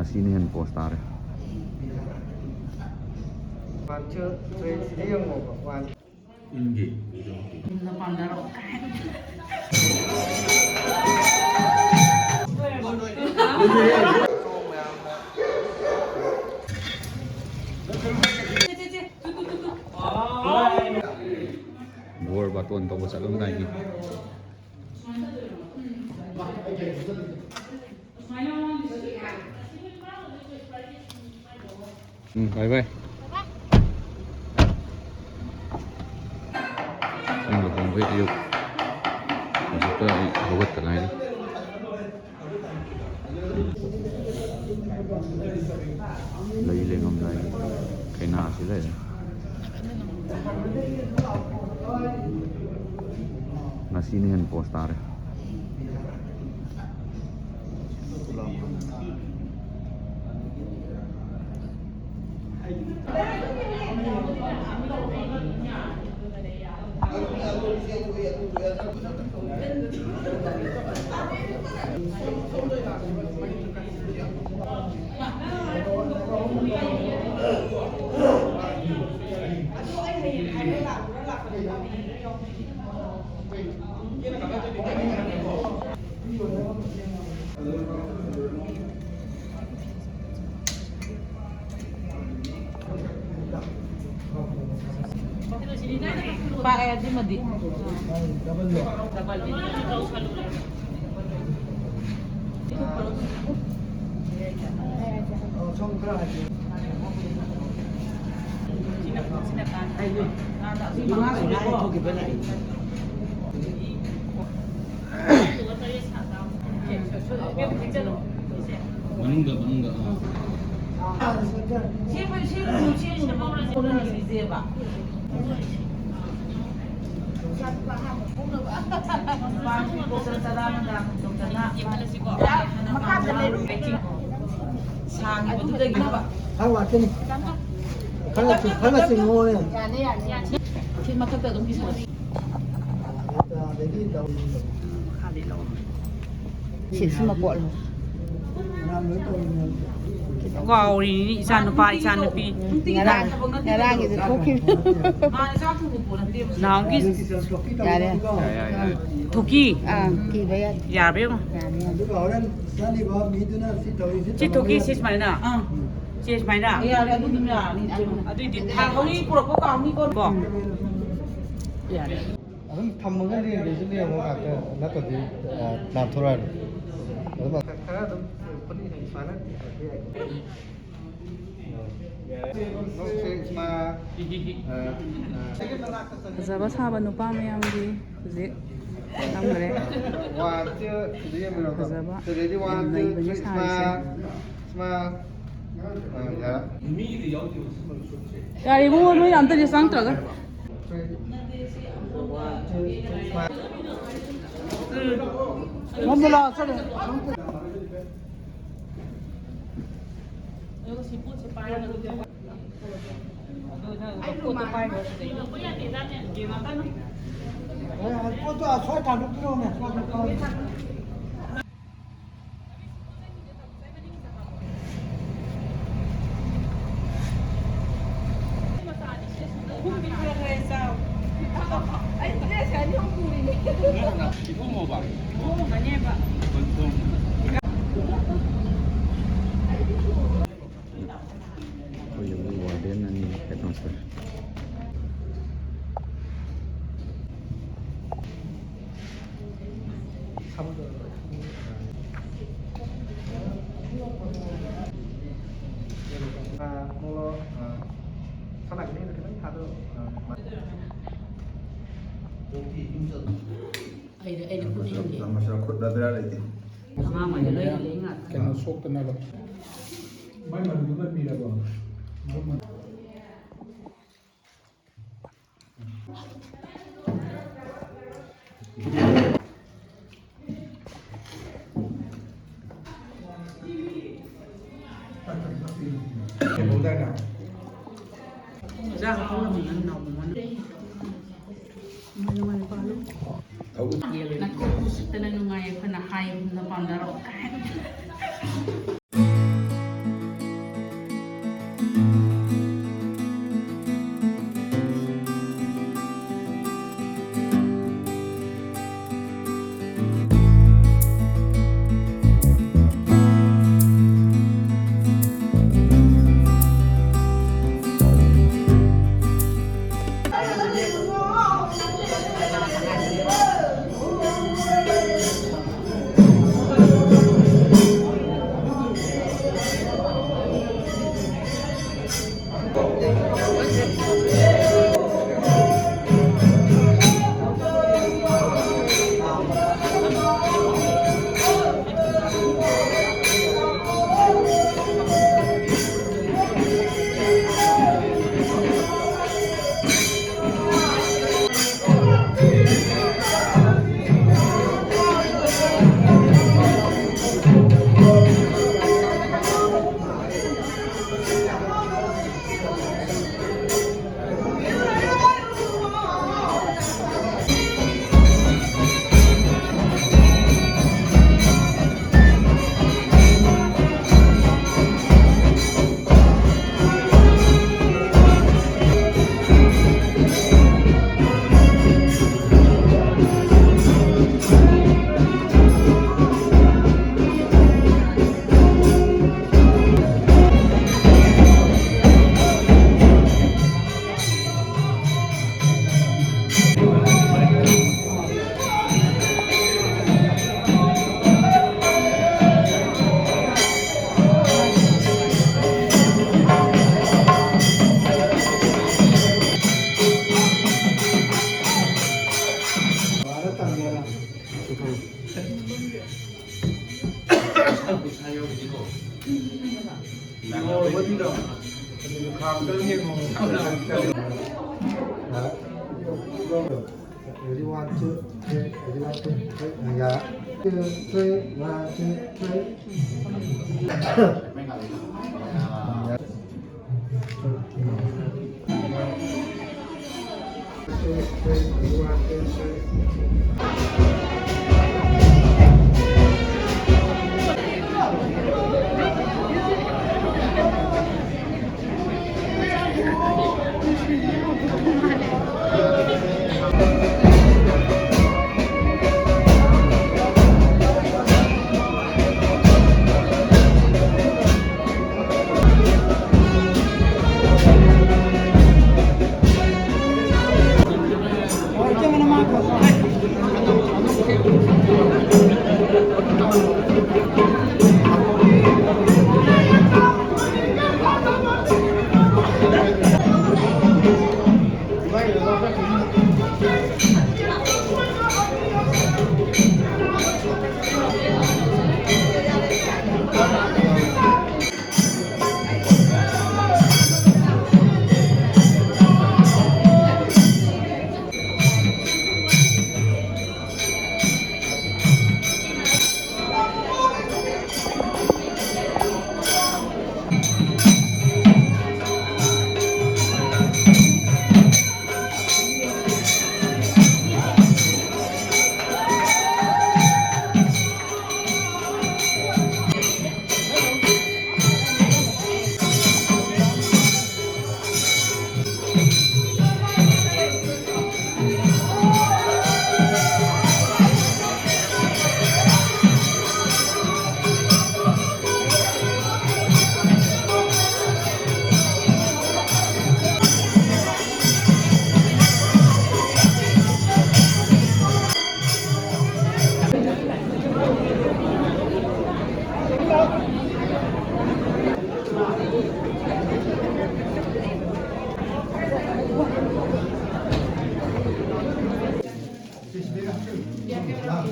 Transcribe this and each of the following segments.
Sini yang postar. Ini. Bor batuan tau sa lum lagi. Bye bye. Ini lokong video. Masuk ke buat tengah ini. Lagi lengam lagi. Kena sila ya. Nah sini yang postar. Pak Edi Madi. Enggak. Wow, ini isan nupa isan nupi. Ngarang itu toki. Naung ki Ya deh. toki. Ki bayar. Ya beo. Ci toki sis mana? Sis mana? Iya, ada itu ya. Adu di thang ni pura ko ka ni ko. Bo. Ya. 그럼 밥 먹는 게 예전에 뭐 아까 나도 나토라 ꯐꯖꯕ ꯁꯥꯕ ꯅꯨꯄꯥ ꯃꯌꯥꯝꯒꯤ ꯍꯧꯖꯤꯛ ꯇꯝꯈ꯭ꯔꯦ ꯐꯖꯕ ꯌꯥꯝ ꯂꯩꯕꯅꯤ ꯁꯥꯔꯤꯁꯦ ꯌꯥꯔꯦ ꯏꯕꯨꯡꯉꯣ ꯅꯣꯏ ꯑꯝꯇꯗꯤ ꯆꯪꯗ꯭ꯔꯒ 몸들어 소리. 포도 소리 다 들어오네. Oh yung warden na ni headmaster. masyarakat dadar itu Kena sok kena lo. Mai malu juga mira lo. Mudah dah. Jangan pula mengenal mana. Mana palu. Nak tahu setelah nungai pernah hai na pandaro. Oh, what you know? Khám đơn nhiên mà everyone to everyone to yeah three one two three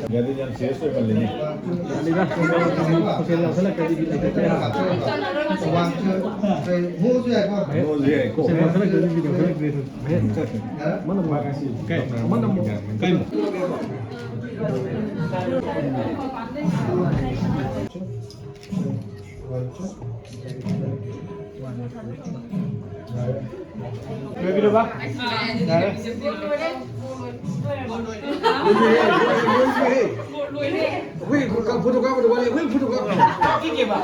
Jadi yang sesuai kali ini. Wih, foto kamu udah balik. Wih, foto kamu. Kiki, Pak.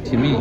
Jimmy.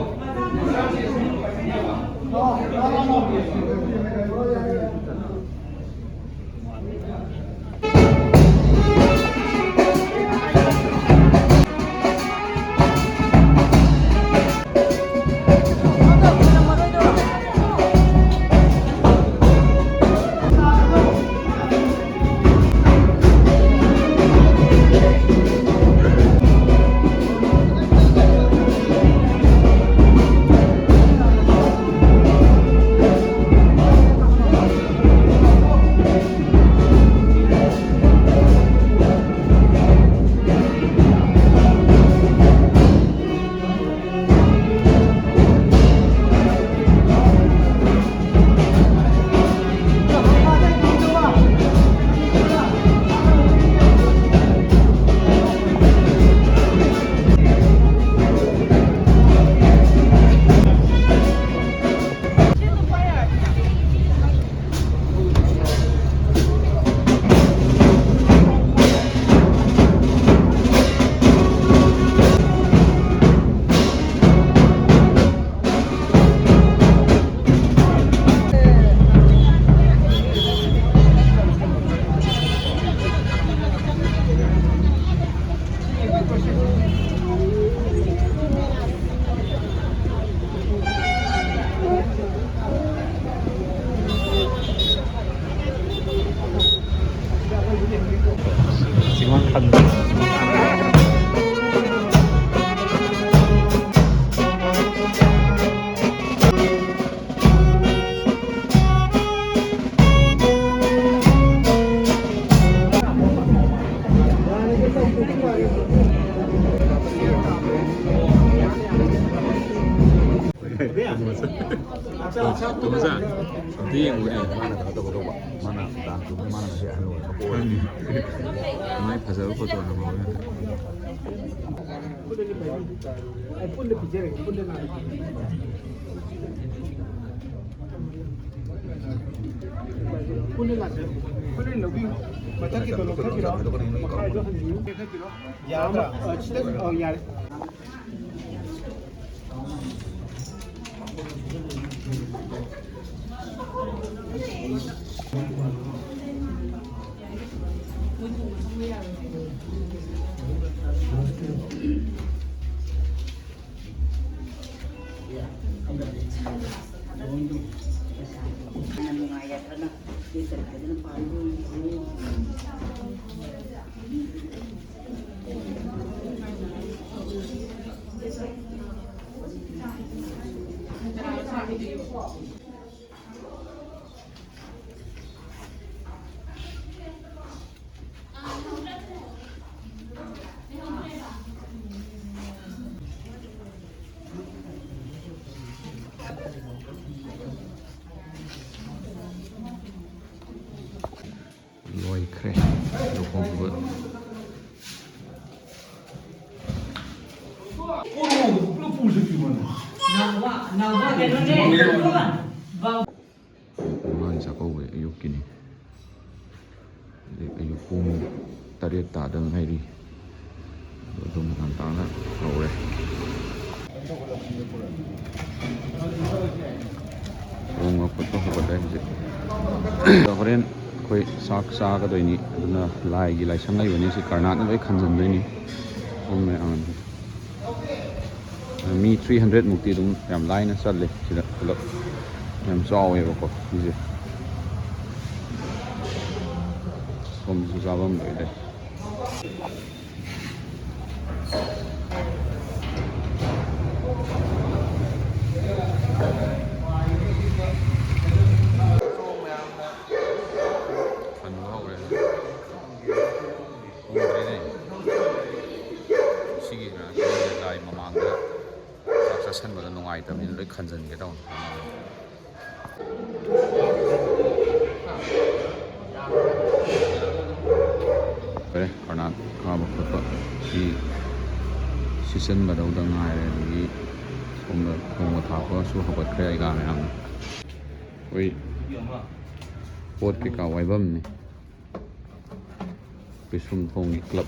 동사 뒤에 우리 만나 또 보고 만나 다 만나 시 하는 거 보고 많이 파서 포토 하는 거 lôi kre đồ con vượt Mga isa ko ayok kini ayok kong tariat tadang hari itu menantang na kore kung ako to hapaday sih karen koi sak sa ka doi ni na lai gi lai sang lai wani si karnat na bai khanjan doi ni om me an mi 300 mukti dum yam lai na sat le sida pulo yam chaw e ko ji som su sa bam doi dai sân vào nó ngoài tầm nên lấy khẩn dần cái đầu đấy còn là có một phần thì sân vào đầu tầng ngoài này thì không một thảo có số học vật cái gà này ăn ui bột cái cào vay bơm này cái sum thong club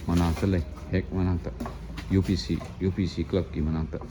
mà nào tới đây hết mà nào tới UPC club ki mà nào tới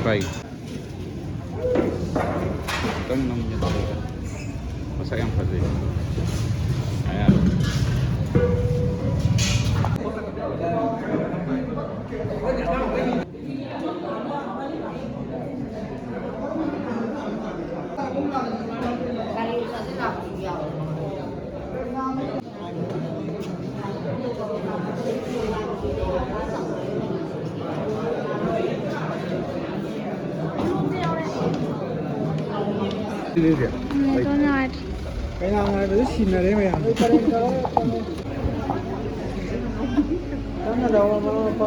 baik kan namanya masa yang pasti ayah cái nào này phải xin là đấy mày à? Đó là đâu mà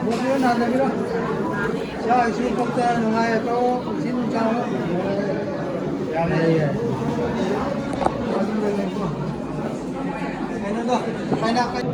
Bukan ada kira. Saya isi fakta nungai itu sini jauh. Ya ya. Ini dah, banyak kan.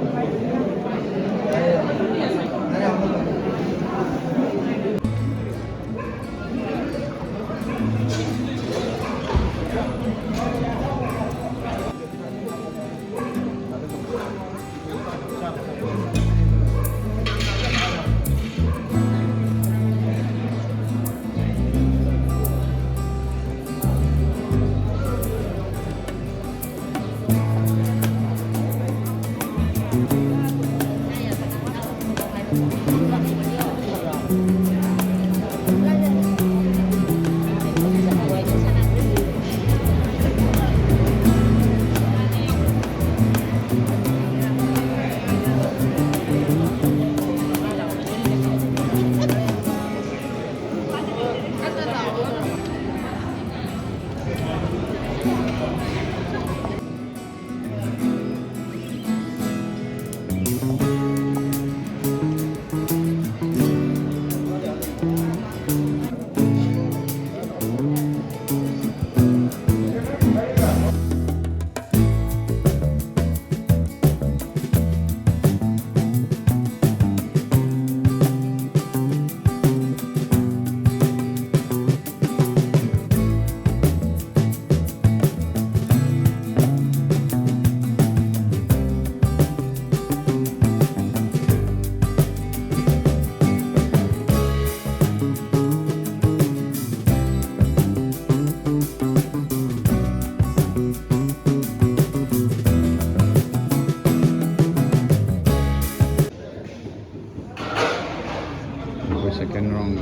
Second round.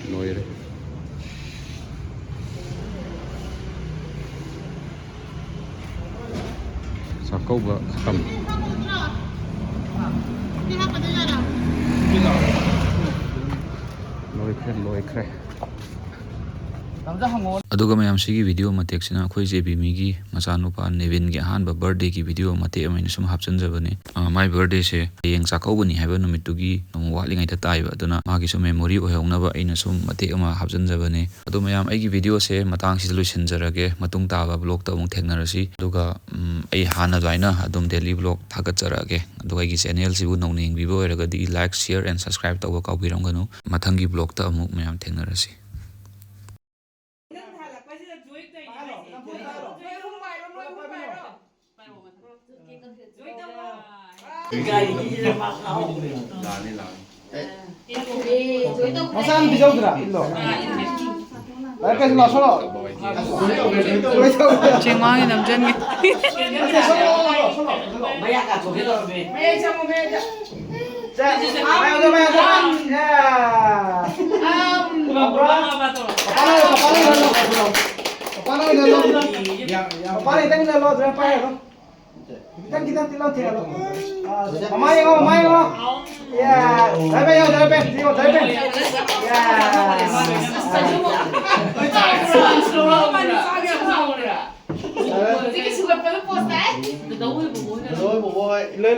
Lawyer. Sakauba khatam. Loikre. अदुगा ma'am सिगी video मतेक्सिना अखोई जेबी मिगी मचानुपा नेविन गी अहानबा birthday की video मते अमैन सुम हापचनजबने my birthday से येंग चाकौबनी हाइबा नुमितुगी नोम वालिंगाइदा ताइबा अदुना मागी सु मेमोरी ओहेउनबा अइना सुम मते अमा हापचनजबने अदु मैम अइगी वीडियो से मतांग सि लुसिनजरगे मतुंग ताबा ब्लॉग ता अमुक थेंगनरसी अदुगा अइ हाना लाइना अदुम डेली ब्लॉग थागतजरगे अदुगा अइगी चैनल सिबु नौनिंग बिबो ओरगदी लाइक शेयर एंड सब्सक्राइब तौबा काउबिरंगनु मथंगी ब्लॉग ता अमुक मैम थेंगनरसी Masan bisa udara, lo. Mereka sih solo. Cengwangi namjan gitu. Banyak kan, begitu. Meja mau meja. Ayo udah meja. Ya. Kepala itu lo berapa ya lo? Kita tilau lo. Mamai lo. Ya, sampai ya, sampai. Ya.